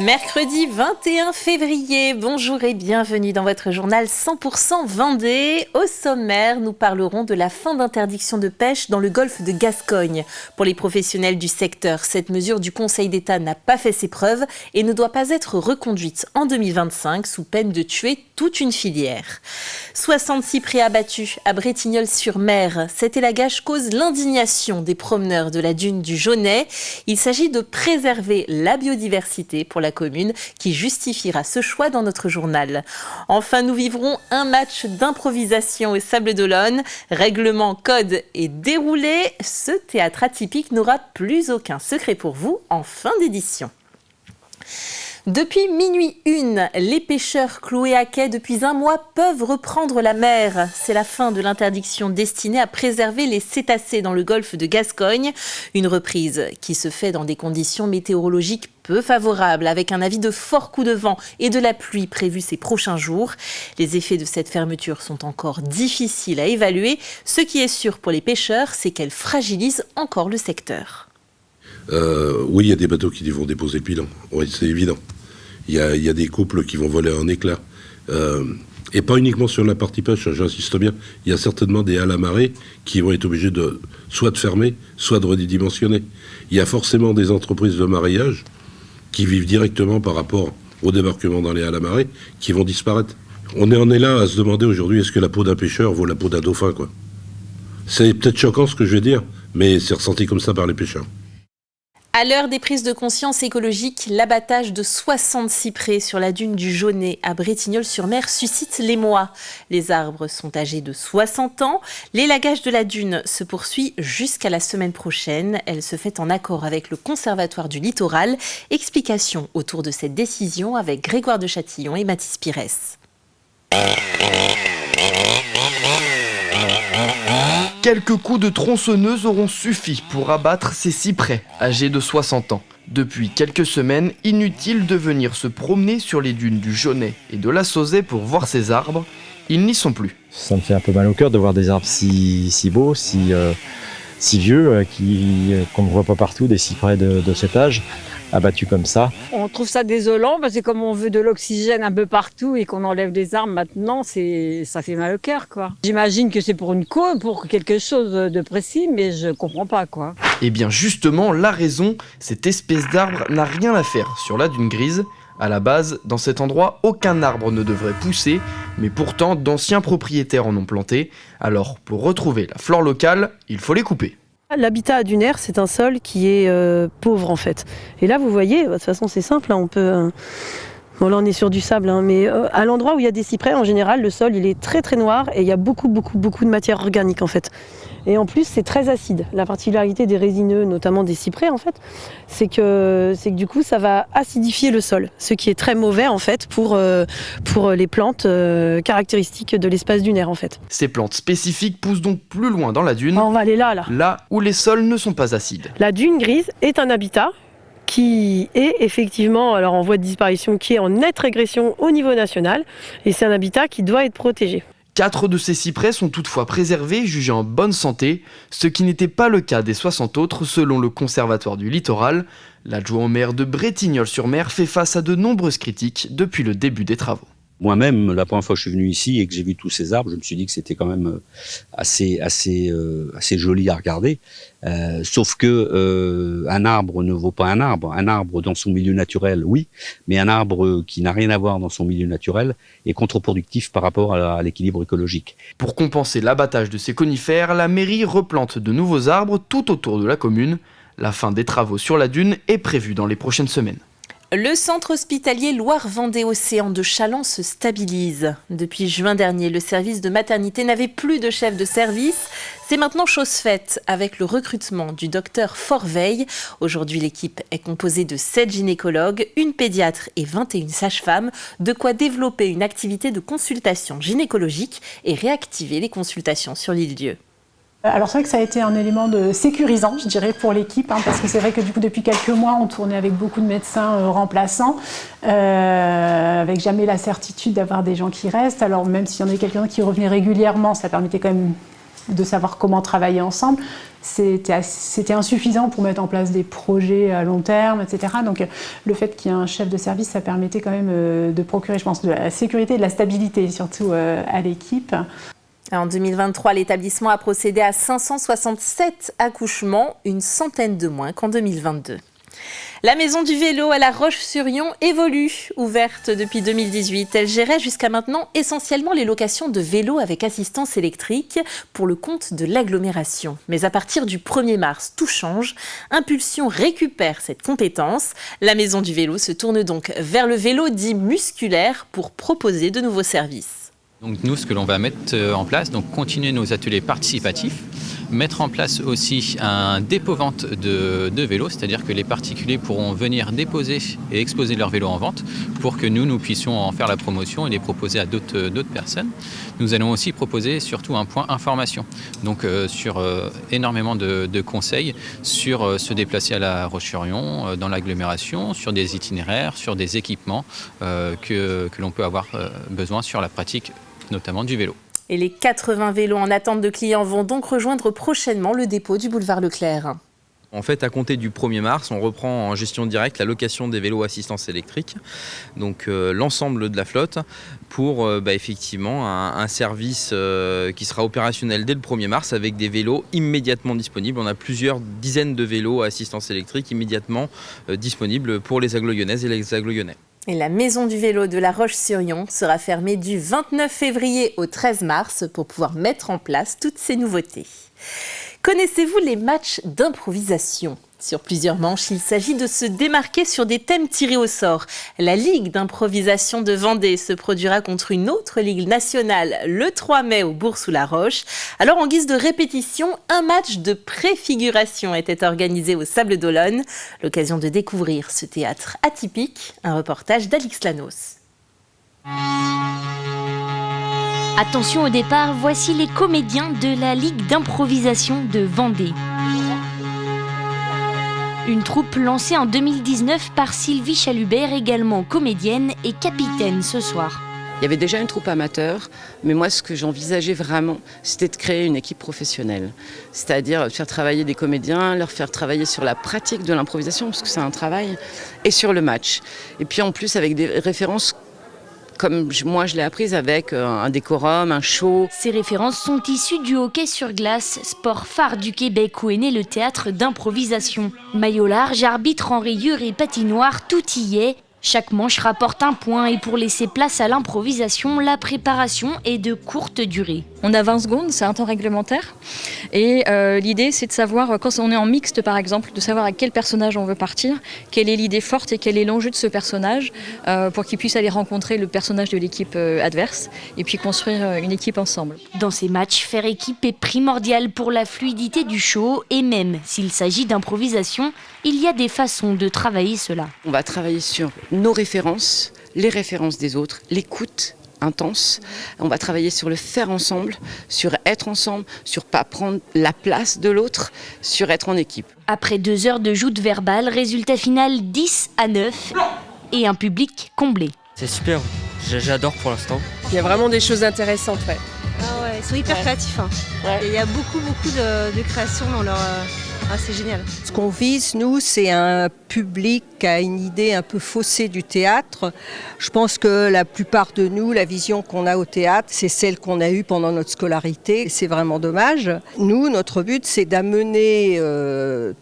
Mercredi 21 février, bonjour et bienvenue dans votre journal 100% Vendée. Au sommaire, nous parlerons de la fin d'interdiction de pêche dans le golfe de Gascogne. Pour les professionnels du secteur, cette mesure du Conseil d'État n'a pas fait ses preuves et ne doit pas être reconduite en 2025 sous peine de tuer toute une filière. 60 cyprès abattus à Bretignolles-sur-Mer, cet élagage cause l'indignation des promeneurs de la dune du Jaunet. Il s'agit de préserver la biodiversité pour la commune qui justifiera ce choix dans notre journal. Enfin, nous vivrons un match d'improvisation au Sables d'Olonne. Règlement, code et déroulé, ce théâtre atypique n'aura plus aucun secret pour vous en fin d'édition. Depuis minuit 1, les pêcheurs cloués à quai depuis un mois peuvent reprendre la mer. C'est la fin de l'interdiction destinée à préserver les cétacés dans le golfe de Gascogne. Une reprise qui se fait dans des conditions météorologiques peu favorables, avec un avis de fort coup de vent et de la pluie prévu ces prochains jours. Les effets de cette fermeture sont encore difficiles à évaluer. Ce qui est sûr pour les pêcheurs, c'est qu'elle fragilise encore le secteur. Oui, il y a des bateaux qui vont déposer le bilan. Oui, c'est évident. Il y a des couples qui vont voler en éclats. Et pas uniquement sur la partie pêche, j'insiste bien. Il y a certainement des halles à marée qui vont être obligées soit de fermer, soit de redimensionner. Il y a forcément des entreprises de mareyage qui vivent directement par rapport au débarquement dans les halles à marée qui vont disparaître. On en est là à se demander aujourd'hui, est-ce que la peau d'un pêcheur vaut la peau d'un dauphin, quoi. C'est peut-être choquant ce que je vais dire, mais c'est ressenti comme ça par les pêcheurs. À l'heure des prises de conscience écologiques, l'abattage de 60 cyprès sur la dune du Jaunet à Bretignolles-sur-Mer suscite l'émoi. Les arbres sont âgés de 60 ans. L'élagage de la dune se poursuit jusqu'à la semaine prochaine. Elle se fait en accord avec le Conservatoire du Littoral. Explication autour de cette décision avec Grégoire de Châtillon et Mathis Pires. Quelques coups de tronçonneuse auront suffi pour abattre ces cyprès âgés de 60 ans. Depuis quelques semaines, inutile de venir se promener sur les dunes du Jaunet et de la Sauzet pour voir ces arbres. Ils n'y sont plus. Ça me fait un peu mal au cœur de voir des arbres si beaux, si vieux, qu'on ne voit pas partout, des cyprès de cet âge, abattus comme ça. On trouve ça désolant parce que comme on veut de l'oxygène un peu partout et qu'on enlève les arbres maintenant, ça fait mal au cœur, quoi. J'imagine que c'est pour une cause, pour quelque chose de précis, mais je comprends pas, quoi. Et bien justement, la raison, cette espèce d'arbre n'a rien à faire sur la dune grise. À la base, dans cet endroit, aucun arbre ne devrait pousser, mais pourtant d'anciens propriétaires en ont planté. Alors, pour retrouver la flore locale, il faut les couper. L'habitat dunaire, c'est un sol qui est pauvre en fait. Et là, vous voyez, de toute façon, c'est simple, hein, on peut... Bon, là, on est sur du sable, hein, mais à l'endroit où il y a des cyprès, en général, le sol, il est très très noir et il y a beaucoup de matière organique en fait. Et en plus, c'est très acide. La particularité des résineux, notamment des cyprès, en fait, c'est que du coup, ça va acidifier le sol, ce qui est très mauvais en fait pour les plantes caractéristiques de l'espace dunaire en fait. Ces plantes spécifiques poussent donc plus loin dans la dune. On va aller là. Là où les sols ne sont pas acides. La dune grise est un habitat qui est effectivement alors en voie de disparition, qui est en nette régression au niveau national, et c'est un habitat qui doit être protégé. 4 de ces cyprès sont toutefois préservés, jugés en bonne santé, ce qui n'était pas le cas des 60 autres selon le Conservatoire du Littoral. L'adjoint au maire de Bretignolles-sur-Mer fait face à de nombreuses critiques depuis le début des travaux. Moi-même, la première fois que je suis venu ici et que j'ai vu tous ces arbres, je me suis dit que c'était quand même assez joli à regarder. Sauf que un arbre ne vaut pas un arbre. Un arbre dans son milieu naturel, oui, mais un arbre qui n'a rien à voir dans son milieu naturel est contre-productif par rapport à l'équilibre écologique. Pour compenser l'abattage de ces conifères, la mairie replante de nouveaux arbres tout autour de la commune. La fin des travaux sur la dune est prévue dans les prochaines semaines. Le centre hospitalier Loire-Vendée-Océan de Challans se stabilise. Depuis juin dernier, le service de maternité n'avait plus de chef de service. C'est maintenant chose faite avec le recrutement du docteur Forveille. Aujourd'hui, l'équipe est composée de 7 gynécologues, une pédiatre et 21 sages-femmes. De quoi développer une activité de consultation gynécologique et réactiver les consultations sur l'île-Dieu. Alors c'est vrai que ça a été un élément sécurisant, je dirais, pour l'équipe, parce que c'est vrai que du coup depuis quelques mois on tournait avec beaucoup de médecins remplaçants, avec jamais la certitude d'avoir des gens qui restent. Alors même s'il y en avait quelqu'un qui revenait régulièrement, ça permettait quand même de savoir comment travailler ensemble, c'était insuffisant pour mettre en place des projets à long terme, etc. Donc le fait qu'il y ait un chef de service, ça permettait quand même de procurer, je pense, de la sécurité et de la stabilité, surtout à l'équipe. En 2023, l'établissement a procédé à 567 accouchements, une centaine de moins qu'en 2022. La maison du vélo à La Roche-sur-Yon évolue. Ouverte depuis 2018, elle gérait jusqu'à maintenant essentiellement les locations de vélos avec assistance électrique pour le compte de l'agglomération. Mais à partir du 1er mars, tout change. Impulsion récupère cette compétence. La maison du vélo se tourne donc vers le vélo dit musculaire pour proposer de nouveaux services. Donc nous, ce que l'on va mettre en place, donc continuer nos ateliers participatifs, mettre en place aussi un dépôt-vente de vélos, c'est-à-dire que les particuliers pourront venir déposer et exposer leurs vélos en vente pour que nous puissions en faire la promotion et les proposer à d'autres personnes. Nous allons aussi proposer surtout un point information, donc sur énormément de conseils sur se déplacer à La Roche-sur-Yon, dans l'agglomération, sur des itinéraires, sur des équipements que l'on peut avoir besoin sur la pratique notamment du vélo. Et les 80 vélos en attente de clients vont donc rejoindre prochainement le dépôt du boulevard Leclerc. En fait, à compter du 1er mars, on reprend en gestion directe la location des vélos assistance électrique, donc l'ensemble de la flotte, pour effectivement un service qui sera opérationnel dès le 1er mars avec des vélos immédiatement disponibles. On a plusieurs dizaines de vélos à assistance électrique immédiatement disponibles pour les Aglo-Lyonnaises et les Aglo-Lyonnais. Et la maison du vélo de La Roche-sur-Yon sera fermée du 29 février au 13 mars pour pouvoir mettre en place toutes ces nouveautés. Connaissez-vous les matchs d'improvisation ? Sur plusieurs manches, il s'agit de se démarquer sur des thèmes tirés au sort. La Ligue d'improvisation de Vendée se produira contre une autre ligue nationale le 3 mai au Bourg-sous-la-Roche. Alors, en guise de répétition, un match de préfiguration était organisé au Sable d'Olonne. L'occasion de découvrir ce théâtre atypique, un reportage d'Alix Lanos. Attention au départ, voici les comédiens de la Ligue d'improvisation de Vendée. Une troupe lancée en 2019 par Sylvie Chalubert, également comédienne et capitaine ce soir. Il y avait déjà une troupe amateur, mais moi ce que j'envisageais vraiment, c'était de créer une équipe professionnelle. C'est-à-dire faire travailler des comédiens, leur faire travailler sur la pratique de l'improvisation, parce que c'est un travail, et sur le match. Et puis en plus avec des références comme moi je l'ai apprise, avec un décorum, un show. Ces références sont issues du hockey sur glace, sport phare du Québec où est né le théâtre d'improvisation. Maillot large, arbitre en rayures et patinoire, tout y est. Chaque manche rapporte un point et pour laisser place à l'improvisation, la préparation est de courte durée. On a 20 secondes, c'est un temps réglementaire. Et l'idée, c'est de savoir, quand on est en mixte par exemple, de savoir à quel personnage on veut partir, quelle est l'idée forte et quel est l'enjeu de ce personnage pour qu'il puisse aller rencontrer le personnage de l'équipe adverse et puis construire une équipe ensemble. Dans ces matchs, faire équipe est primordial pour la fluidité du show et même s'il s'agit d'improvisation, il y a des façons de travailler cela. On va travailler sur nos références, les références des autres, l'écoute intense. On va travailler sur le faire ensemble, sur être ensemble, sur pas prendre la place de l'autre, sur être en équipe. Après 2 heures de joute verbale, résultat final 10-9 et un public comblé. C'est super, j'adore pour l'instant. Il y a vraiment des choses intéressantes, ouais. Ah ouais, ils sont hyper créatifs. Hein. Ouais. Et il y a beaucoup de créations dans leur... Ah, c'est génial. Ce qu'on vise, nous, c'est un public qui a une idée un peu faussée du théâtre. Je pense que la plupart de nous, la vision qu'on a au théâtre, c'est celle qu'on a eue pendant notre scolarité. C'est vraiment dommage. Nous, notre but, c'est d'amener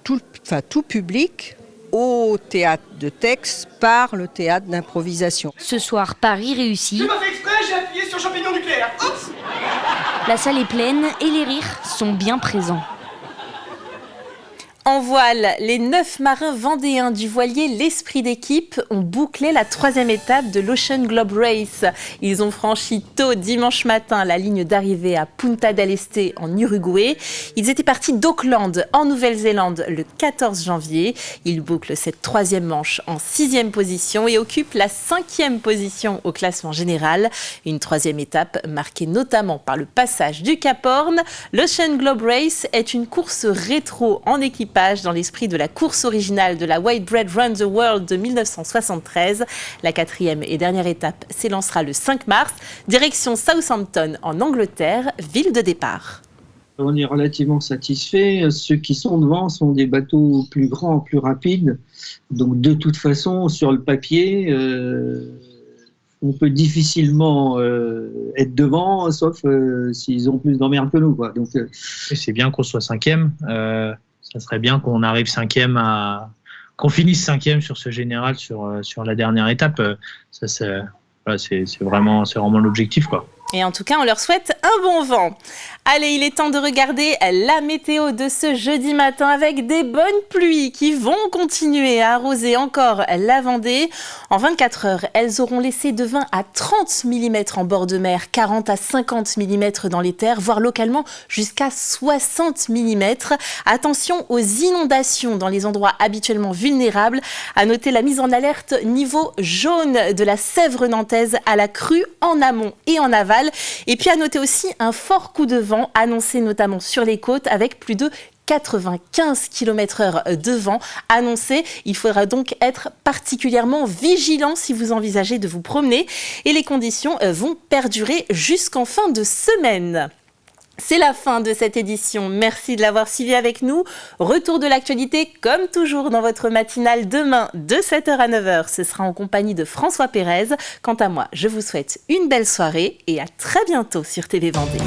tout public au théâtre de texte par le théâtre d'improvisation. Ce soir, Paris réussit. Je m'en fais exprès, j'ai appuyé sur champignon nucléaire. Oups ! La salle est pleine et les rires sont bien présents. En voile, les 9 marins vendéens du voilier L'Esprit d'équipe ont bouclé la 3e étape de l'Ocean Globe Race. Ils ont franchi tôt dimanche matin la ligne d'arrivée à Punta del Este en Uruguay. Ils étaient partis d'Auckland en Nouvelle-Zélande le 14 janvier. Ils bouclent cette 3e manche en 6e position et occupent la 5e position au classement général. Une 3e étape marquée notamment par le passage du Cap Horn. L'Ocean Globe Race est une course rétro en équipage dans l'esprit de la course originale de la Whitbread Run the World de 1973. La 4e et dernière étape s'élancera le 5 mars, direction Southampton en Angleterre, ville de départ. On est relativement satisfait. Ceux qui sont devant sont des bateaux plus grands, plus rapides. Donc de toute façon, sur le papier, on peut difficilement être devant, sauf s'ils ont plus d'emmerdes que nous, quoi. Donc c'est bien qu'on soit 5e. Ça serait bien qu'on arrive 5e qu'on finisse 5e sur ce général sur la dernière étape. Ça, c'est vraiment l'objectif, quoi. Et en tout cas, on leur souhaite un bon vent. Allez, il est temps de regarder la météo de ce jeudi matin avec des bonnes pluies qui vont continuer à arroser encore la Vendée. En 24 heures, elles auront laissé de 20 à 30 mm en bord de mer, 40 à 50 mm dans les terres, voire localement jusqu'à 60 mm. Attention aux inondations dans les endroits habituellement vulnérables. À noter la mise en alerte niveau jaune de la Sèvre nantaise à la crue en amont et en aval. Et puis à noter aussi un fort coup de vent annoncé notamment sur les côtes avec plus de 95 km/h de vent annoncé. Il faudra donc être particulièrement vigilant si vous envisagez de vous promener et les conditions vont perdurer jusqu'en fin de semaine. C'est la fin de cette édition. Merci de l'avoir suivi avec nous. Retour de l'actualité, comme toujours, dans votre matinale demain de 7h à 9h. Ce sera en compagnie de François Pérez. Quant à moi, je vous souhaite une belle soirée et à très bientôt sur TV Vendée.